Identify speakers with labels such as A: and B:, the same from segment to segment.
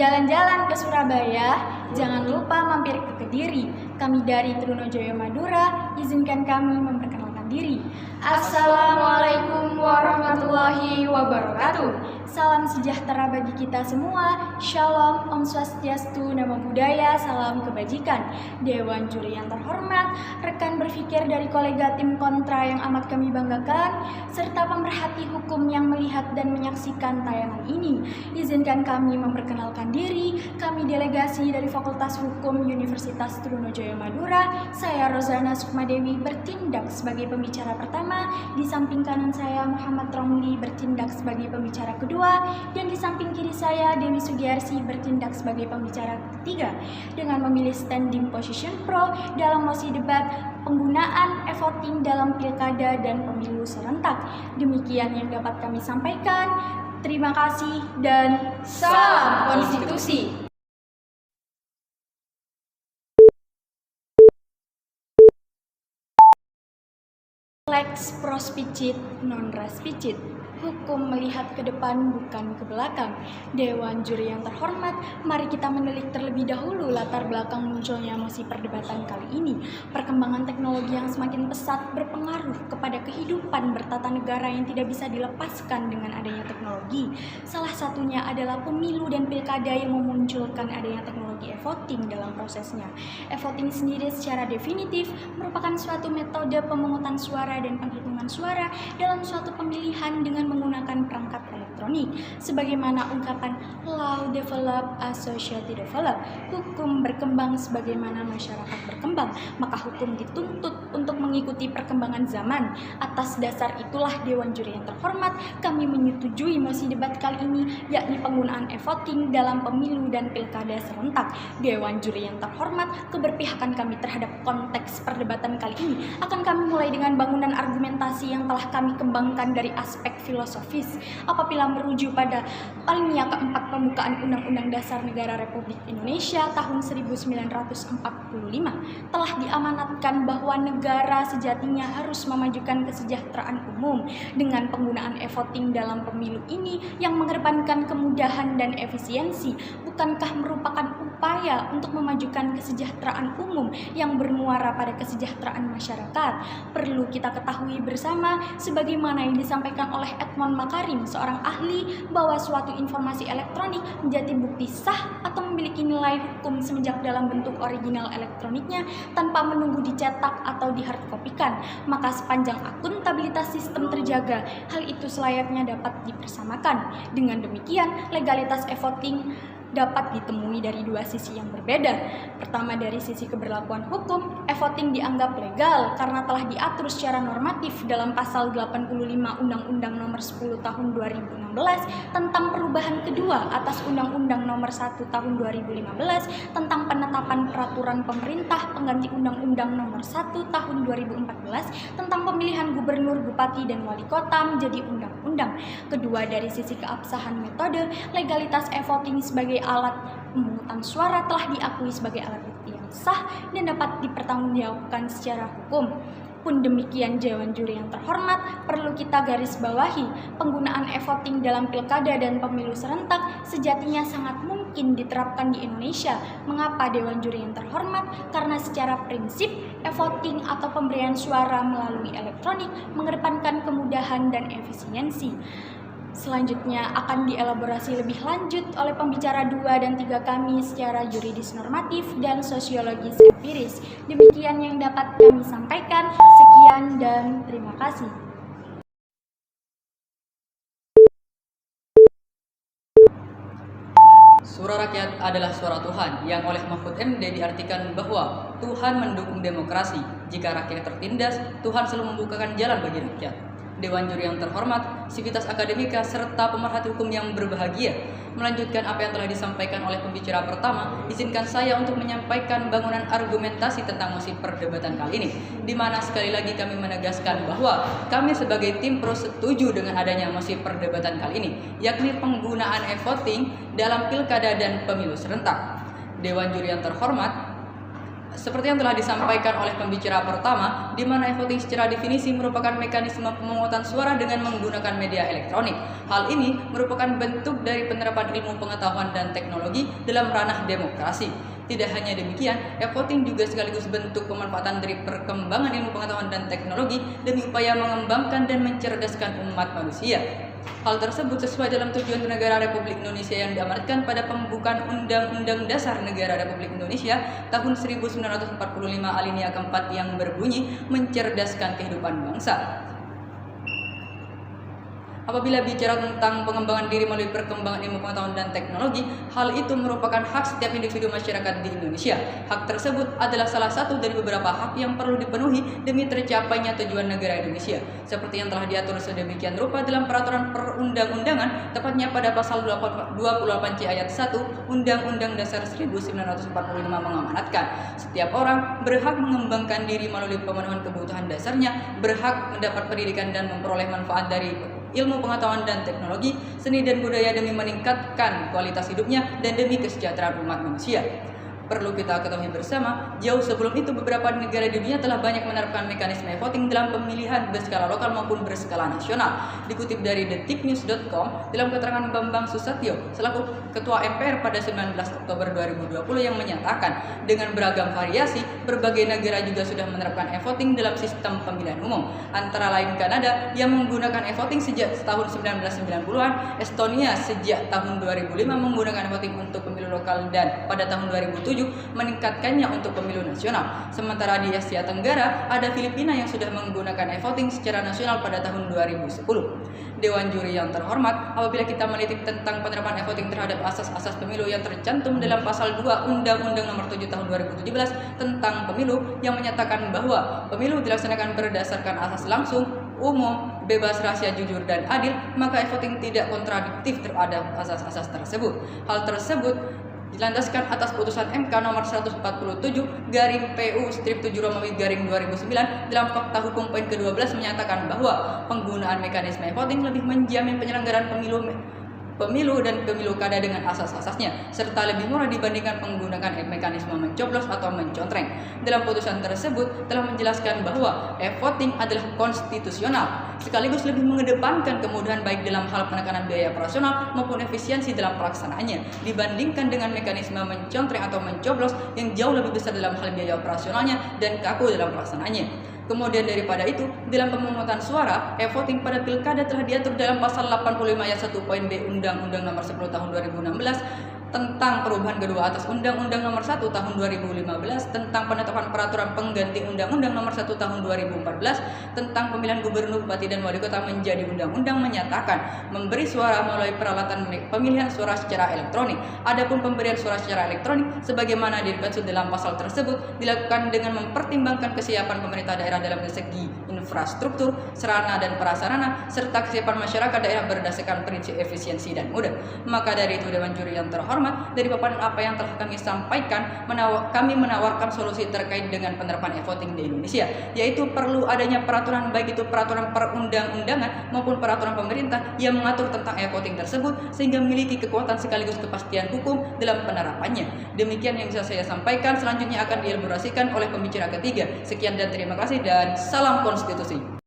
A: Jalan-jalan ke Surabaya, jangan lupa mampir ke Kediri. Kami dari Trunojoyo Madura, izinkan kami memperkenalkan diri. Assalamualaikum warahmatullahi wabarakatuh. Salam sejahtera bagi kita semua. Shalom, Om Swastiastu, Namo Buddhaya, salam kebajikan. Dewan juri yang terhormat, rekan berpikir dari kolega tim kontra yang amat kami banggakan, serta pemerhati hukum yang melihat dan menyaksikan tayangan ini. Izinkan kami memperkenalkan diri. Kami delegasi dari Fakultas Hukum Universitas Trunojoyo Madura. Saya Rozana Sukmadewi bertindak sebagai pembicara pertama. Di samping kanan saya Muhammad Romli bertindak sebagai pembicara kedua. Dan di samping kiri saya Dewi Sugiyarsi bertindak sebagai pembicara ketiga. Dengan memilih standing position pro dalam mosi debat penggunaan e-voting dalam pilkada dan pemilu serentak. Demikian yang dapat kami sampaikan. Terima kasih dan salam konstitusi. Lex prospicit non respicit. Hukum melihat ke depan bukan ke belakang. Dewan juri yang terhormat, mari kita menelik terlebih dahulu latar belakang munculnya mosi perdebatan kali ini. Perkembangan teknologi yang semakin pesat berpengaruh kepada kehidupan bertata negara yang tidak bisa dilepaskan dengan adanya teknologi. Salah satunya adalah pemilu dan pilkada yang memunculkan adanya teknologi e-voting dalam prosesnya. E-voting sendiri secara definitif merupakan suatu metode pemungutan suara dan penghitungan suara dalam suatu pemilihan dengan menggunakan perangkat elektronik. Sebagaimana ungkapan law develop as society develop, hukum berkembang sebagaimana masyarakat berkembang, maka hukum dituntut untuk mengikuti perkembangan zaman. Atas dasar itulah Dewan Juri yang terhormat, kami menyetujui mosi debat kali ini, yakni penggunaan e-voting dalam pemilu dan pilkada serentak. Dewan Juri yang terhormat, keberpihakan kami terhadap konteks perdebatan kali ini akan kami mulai dengan bangunan argumentasi yang telah kami kembangkan dari aspek filosofis. Apabila merujuk pada alinea keempat pembukaan Undang-Undang Dasar Negara Republik Indonesia tahun 1945, telah diamanatkan bahwa negara sejatinya harus memajukan kesejahteraan umum. Dengan penggunaan e-voting dalam pemilu ini yang mengedepankan kemudahan dan efisiensi, bukankah merupakan upaya untuk memajukan kesejahteraan umum yang bermuara pada kesejahteraan masyarakat? Perlu kita ketahui bersama, sebagaimana yang disampaikan oleh Edmond Makarim, seorang ahli, bahwa suatu informasi elektronik menjadi bukti sah atau memiliki nilai hukum semenjak dalam bentuk original elektroniknya tanpa menunggu dicetak atau dihardkopikan. Maka sepanjang akuntabilitas sistem terjaga, hal itu selayaknya dapat dipersamakan. Dengan demikian, legalitas e-voting dapat ditemui dari dua sisi yang berbeda. Pertama, dari sisi keberlakuan hukum, e-voting dianggap legal karena telah diatur secara normatif dalam pasal 85 Undang-Undang Nomor 10 Tahun 2016 tentang perubahan kedua atas Undang-Undang Nomor 1 Tahun 2015 tentang penetapan peraturan pemerintah pengganti Undang-Undang Nomor 1 Tahun 2014 tentang pemilihan gubernur, bupati, dan wali kota menjadi undang-undang. Kedua, dari sisi keabsahan metode, legalitas e-voting sebagai alat pemungutan suara telah diakui sebagai alat bukti yang sah dan dapat dipertanggungjawabkan secara hukum. Pun demikian, Dewan Juri yang terhormat, perlu kita garis bawahi, penggunaan e-voting dalam pilkada dan pemilu serentak sejatinya sangat mungkin diterapkan di Indonesia. Mengapa, Dewan Juri yang terhormat? Karena secara prinsip, e-voting atau pemberian suara melalui elektronik mengedepankan kemudahan dan efisiensi. Selanjutnya akan dielaborasi lebih lanjut oleh pembicara 2 dan 3 kami secara yuridis normatif dan sosiologis empiris. Demikian yang dapat kami sampaikan. Sekian dan terima kasih.
B: Suara rakyat adalah suara Tuhan, yang oleh Mahfud MD diartikan bahwa Tuhan mendukung demokrasi. Jika rakyat tertindas, Tuhan selalu membukakan jalan bagi rakyat. Dewan Juri yang terhormat, sivitas akademika, serta pemerhati hukum yang berbahagia, melanjutkan apa yang telah disampaikan oleh pembicara pertama, izinkan saya untuk menyampaikan bangunan argumentasi tentang mosi perdebatan kali ini, di mana sekali lagi kami menegaskan bahwa kami sebagai tim pro setuju dengan adanya mosi perdebatan kali ini, yakni penggunaan e-voting dalam pilkada dan pemilu serentak. Dewan Juri yang terhormat, Seperti yang telah disampaikan oleh pembicara pertama, di mana e-voting secara definisi merupakan mekanisme pemungutan suara dengan menggunakan media elektronik. Hal ini merupakan bentuk dari penerapan ilmu pengetahuan dan teknologi dalam ranah demokrasi. Tidak hanya demikian, e-voting juga sekaligus bentuk pemanfaatan dari perkembangan ilmu pengetahuan dan teknologi demi upaya mengembangkan dan mencerdaskan umat manusia. Hal tersebut sesuai dalam tujuan negara Republik Indonesia yang diamanatkan pada pembukaan Undang-Undang Dasar Negara Republik Indonesia tahun 1945 alinea keempat yang berbunyi mencerdaskan kehidupan bangsa. Apabila bicara tentang pengembangan diri melalui perkembangan ilmu pengetahuan dan teknologi, hal itu merupakan hak setiap individu masyarakat di Indonesia. Hak tersebut adalah salah satu dari beberapa hak yang perlu dipenuhi demi tercapainya tujuan negara Indonesia, seperti yang telah diatur sedemikian rupa dalam peraturan perundang-undangan, tepatnya pada pasal 28C ayat 1 Undang-Undang Dasar 1945 mengamanatkan setiap orang berhak mengembangkan diri melalui pemenuhan kebutuhan dasarnya, berhak mendapat pendidikan dan memperoleh manfaat dari ilmu pengetahuan dan teknologi, seni dan budaya demi meningkatkan kualitas hidupnya dan demi kesejahteraan umat manusia. Perlu kita ketahui bersama, jauh sebelum itu beberapa negara di dunia telah banyak menerapkan mekanisme voting dalam pemilihan berskala lokal maupun berskala nasional. Dikutip dari detiknews.com, dalam keterangan Bambang Susatyo selaku Ketua MPR pada 19 Oktober 2020 yang menyatakan dengan beragam variasi, berbagai negara juga sudah menerapkan e-voting dalam sistem pemilihan umum. Antara lain Kanada yang menggunakan e-voting sejak tahun 1990-an, Estonia sejak tahun 2005 menggunakan e-voting untuk pemilu lokal dan pada tahun 2007 meningkatkannya untuk pemilu nasional. Sementara di Asia Tenggara ada Filipina yang sudah menggunakan e-voting secara nasional pada tahun 2010. Dewan Juri yang terhormat, apabila kita menitik tentang penerapan e-voting terhadap asas-asas pemilu yang tercantum dalam pasal 2 Undang-Undang Nomor 7 Tahun 2017 tentang pemilu yang menyatakan bahwa pemilu dilaksanakan berdasarkan asas langsung, umum, bebas, rahasia, jujur, dan adil, maka e-voting tidak kontradiktif terhadap asas-asas tersebut. Hal tersebut dilandaskan atas putusan MK nomor 147 garing PU strip 7 Romawi garing 2009 dalam fakta hukum poin ke-12 menyatakan bahwa penggunaan mekanisme voting lebih menjamin penyelenggaraan pemilu dan pemilu kada dengan asas-asasnya, serta lebih murah dibandingkan menggunakan mekanisme mencoblos atau mencontreng. Dalam putusan tersebut telah menjelaskan bahwa e-voting adalah konstitusional, sekaligus lebih mengedepankan kemudahan baik dalam hal penekanan biaya operasional maupun efisiensi dalam pelaksanaannya, dibandingkan dengan mekanisme mencontreng atau mencoblos yang jauh lebih besar dalam hal biaya operasionalnya dan kaku dalam pelaksanaannya. Kemudian daripada itu, dalam pemungutan suara, e-voting pada pilkada telah diatur dalam pasal 85 ayat 1 poin B Undang-Undang Nomor 10 Tahun 2016 tentang perubahan kedua atas Undang-Undang Nomor 1 Tahun 2015 tentang penetapan peraturan pengganti Undang-Undang Nomor 1 Tahun 2014 tentang pemilihan gubernur, bupati, dan wali kota menjadi undang-undang menyatakan memberi suara melalui peralatan pemilihan suara secara elektronik. Adapun pemberian suara secara elektronik sebagaimana dimaksud dalam pasal tersebut dilakukan dengan mempertimbangkan kesiapan pemerintah daerah dalam segi infrastruktur, sarana dan prasarana serta kesiapan masyarakat daerah berdasarkan prinsip efisiensi dan mudah. Maka dari itu Dewan Juri yang terhormat, dari paparan apa yang telah kami sampaikan, kami menawarkan solusi terkait dengan penerapan e-voting di Indonesia, yaitu perlu adanya peraturan, baik itu peraturan perundang-undangan maupun peraturan pemerintah yang mengatur tentang e-voting tersebut sehingga memiliki kekuatan sekaligus kepastian hukum dalam penerapannya. Demikian yang bisa saya sampaikan, selanjutnya akan dielaborasikan oleh pembicara ketiga. Sekian dan terima kasih dan salam konstitusi.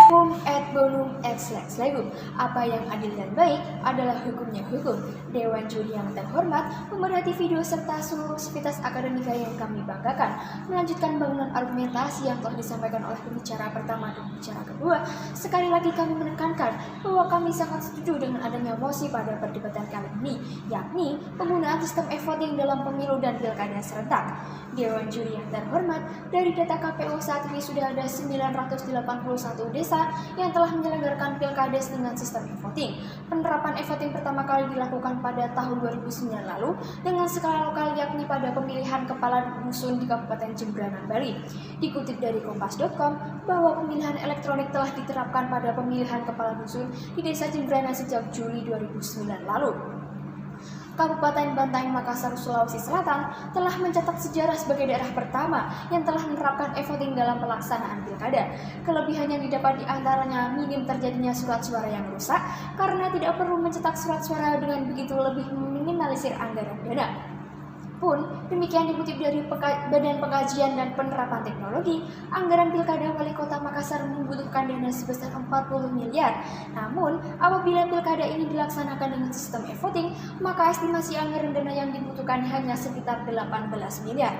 A: Hum et bonum et lex legum. Apa yang adil dan baik adalah hukumnya hukum. Dewan Juri yang terhormat, pemerhati video serta seluruh sivitas akademika yang kami banggakan, melanjutkan bangunan argumentasi yang telah disampaikan oleh pembicara pertama dan pembicara kedua. Sekali lagi kami menekankan bahwa kami sangat setuju dengan adanya mosi pada perdebatan kali ini, yakni penggunaan sistem e-voting dalam pemilu dan pilkada serentak. Dewan Juri yang terhormat, dari data KPU saat ini sudah ada 981 desa yang telah menyelenggarakan pilkada dengan sistem e-voting. Penerapan e-voting pertama kali dilakukan pada tahun 2009 lalu dengan skala lokal, yakni pada pemilihan kepala dusun di Kabupaten Jembrana, Bali. Dikutip dari kompas.com bahwa pemilihan elektronik telah diterapkan pada pemilihan kepala dusun di Desa Jembrana sejak Juli 2009 lalu.
C: Kabupaten Bantaeng Makassar, Sulawesi Selatan telah mencatat sejarah sebagai daerah pertama yang telah menerapkan e-voting dalam pelaksanaan pilkada. Kelebihan yang didapat diantaranya minim terjadinya surat suara yang rusak karena tidak perlu mencetak surat suara, dengan begitu lebih meminimalisir anggaran dana. Pun demikian dikutip dari Badan Pengkajian dan Penerapan Teknologi, anggaran pilkada wali kota Makassar membutuhkan dana sebesar 40 miliar. Namun, apabila pilkada ini dilaksanakan dengan sistem e-voting, maka estimasi anggaran dana yang dibutuhkan hanya sekitar 18 miliar.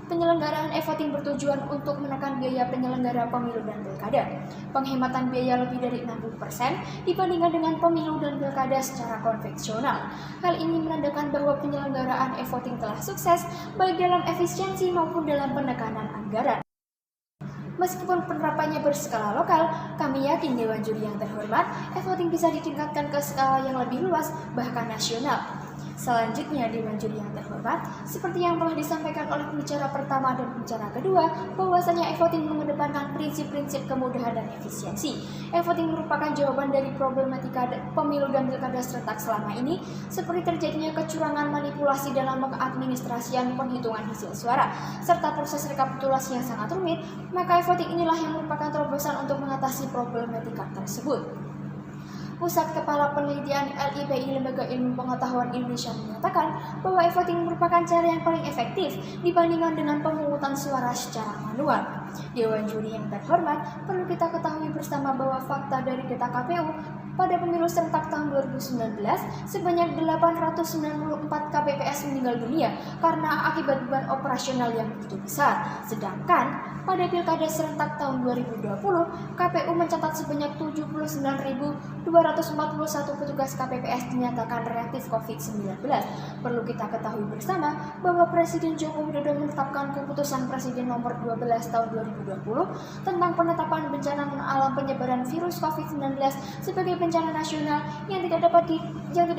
C: Penyelenggaraan e-voting bertujuan untuk menekan biaya penyelenggara pemilu dan pilkada. Penghematan biaya lebih dari 60% dibandingkan dengan pemilu dan pilkada secara konvensional. Hal ini menandakan bahwa penyelenggaraan e-voting telah sukses baik dalam efisiensi maupun dalam penekanan anggaran. Meskipun penerapannya berskala lokal, kami yakin Dewan Juri yang terhormat, e-voting bisa ditingkatkan ke skala yang lebih luas, bahkan nasional. Selanjutnya, Dewan Juri yang terhormat, seperti yang telah disampaikan oleh pembicara pertama dan pembicara kedua, bahwasanya e-voting mengedepankan prinsip-prinsip kemudahan dan efisiensi. E-voting merupakan jawaban dari problematika pemilu dan pilkada serentak selama ini, seperti terjadinya kecurangan, manipulasi dalam pengadministrasian penghitungan hasil suara, serta proses rekapitulasi yang sangat rumit. Maka e-voting inilah yang merupakan terobosan untuk mengatasi problematika tersebut. Pusat Kepala Penelitian LIPI Lembaga Ilmu Pengetahuan Indonesia menyatakan bahwa e-voting merupakan cara yang paling efektif dibandingkan dengan pemungutan suara secara manual. Dewan Juri yang terhormat, perlu kita ketahui bersama bahwa fakta dari data KPU pada pemilu serentak tahun 2019, sebanyak 894 KPPS meninggal dunia karena akibat beban operasional yang begitu besar. Sedangkan pada pilkada serentak tahun 2020, KPU mencatat sebanyak 79.241 petugas KPPS dinyatakan reaktif COVID-19. Perlu kita ketahui bersama bahwa Presiden Joko Widodo menetapkan keputusan Presiden nomor 12 tahun 2020 tentang penetapan bencana alam penyebaran virus COVID-19 sebagai bencana nasional yang tidak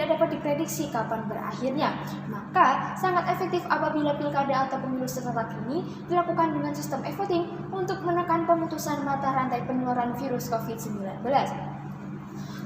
C: dapat diprediksi kapan berakhirnya. Maka sangat efektif apabila pilkada atau pemilu serentak ini dilakukan dengan sistem e-voting untuk menekan pemutusan mata rantai penularan virus COVID-19.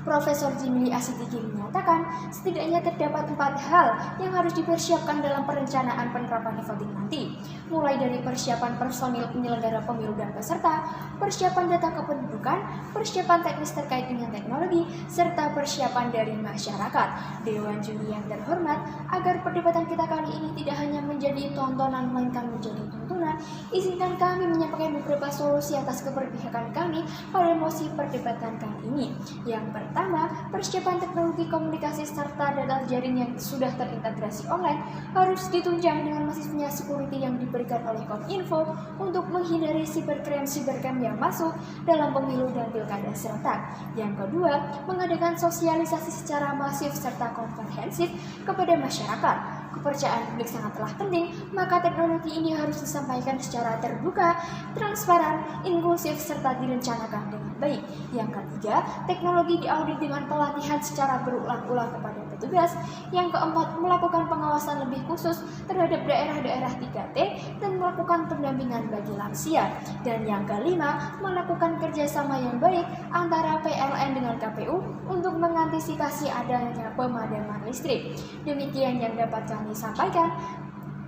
C: Profesor Jimli Asidiki menyatakan setidaknya terdapat 4 hal yang harus dipersiapkan dalam perencanaan penerapan e-voting nanti, mulai dari persiapan personil penyelenggara pemilu dan peserta, persiapan data kependudukan, persiapan teknis terkait dengan teknologi, serta persiapan dari masyarakat. Dewan Juri yang terhormat, agar perdebatan kita kali ini tidak hanya menjadi tontonan melainkan menjadi tuntunan, izinkan kami menyampaikan beberapa solusi atas keberpihakan kami pada mosi perdebatan kali ini. Yang pertama, persiapan teknologi komunikasi serta data jaring yang sudah terintegrasi online harus ditunjang dengan masifnya security yang diberikan oleh Kominfo untuk menghindari cybercrime yang masuk dalam pemilu dan pilkada serentak. Yang kedua, mengadakan sosialisasi secara masif serta komprehensif kepada masyarakat. Kepercayaan publik sangatlah penting, maka teknologi ini harus disampaikan secara terbuka, transparan, inklusif, serta direncanakan dengan baik. Yang ketiga, teknologi diaudit dengan pelatihan secara berulang-ulang kepada petugas. Yang keempat, melakukan pengawasan lebih khusus terhadap daerah-daerah 3T dan melakukan pendampingan bagi lansia. Dan yang kelima, melakukan kerjasama yang baik antara PLN dengan KPU untuk mengantisipasi adanya pemadaman listrik. Demikian yang dapat kami sampaikan.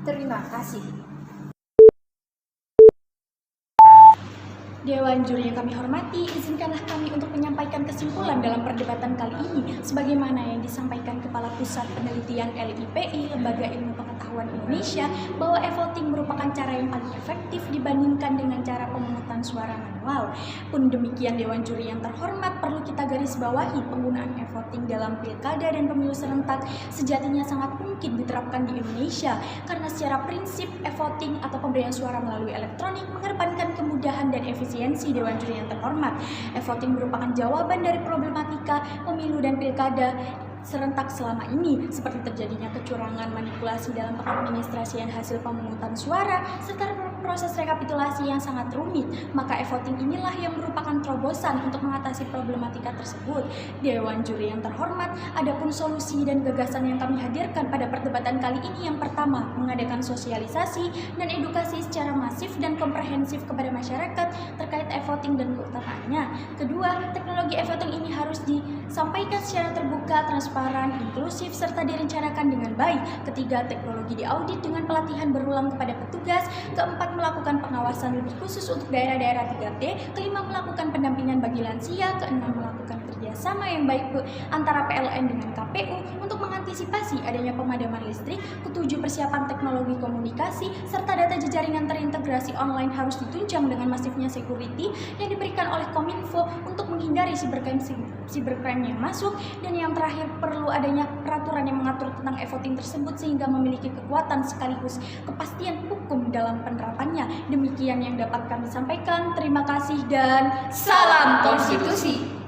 C: Terima kasih.
A: Dewan Juri yang kami hormati, izinkanlah kami untuk menyampaikan kesimpulan dalam perdebatan kali ini, sebagaimana yang disampaikan Kepala Pusat Penelitian LIPI, Lembaga Ilmu Pengetahuan Indonesia, bahwa e-voting merupakan cara yang paling efektif dibandingkan dengan cara pemungutan suara manual. Pun demikian, Dewan Juri yang terhormat, perlu kita garis bawahi penggunaan e-voting dalam pilkada dan pemilu serentak sejatinya sangat mungkin diterapkan di Indonesia, karena secara prinsip e-voting atau pemberian suara melalui elektronik mengedepankan kemudahan dan efisiensi. Dewan Juri yang terhormat, e-voting merupakan jawaban dari problematika pemilu dan pilkada serentak selama ini, seperti terjadinya kecurangan, manipulasi dalam pengadministrasian hasil pemungutan suara, serta proses rekapitulasi yang sangat rumit. Maka e-voting inilah yang merupakan terobosan untuk mengatasi problematika tersebut. Dewan Juri yang terhormat, adapun solusi dan gagasan yang kami hadirkan pada perdebatan kali ini, yang pertama, mengadakan sosialisasi dan edukasi secara masif dan komprehensif kepada masyarakat terkait e-voting dan keutamaannya. Kedua, teknologi e-voting ini harus disampaikan secara terbuka, transparan, transparan, inklusif, serta direncanakan dengan baik. Ketiga, teknologi diaudit dengan pelatihan berulang kepada petugas. Keempat, melakukan pengawasan lebih khusus untuk daerah-daerah 3T. Kelima, melakukan pendampingan bagi lansia. Keenam, melakukan kerjasama yang baik antara PLN dengan KPU untuk mengantisipasi adanya pemadaman listrik. Ketujuh, persiapan teknologi komunikasi serta data jejaringan terintegrasi online harus ditunjang dengan masifnya security yang diberikan oleh Kominfo untuk menghindari cybercrime yang masuk. Dan yang terakhir, perlu adanya peraturan yang mengatur tentang e-voting tersebut sehingga memiliki kekuatan sekaligus kepastian hukum dalam penerapannya. Demikian yang dapat kami sampaikan. Terima kasih dan salam konstitusi.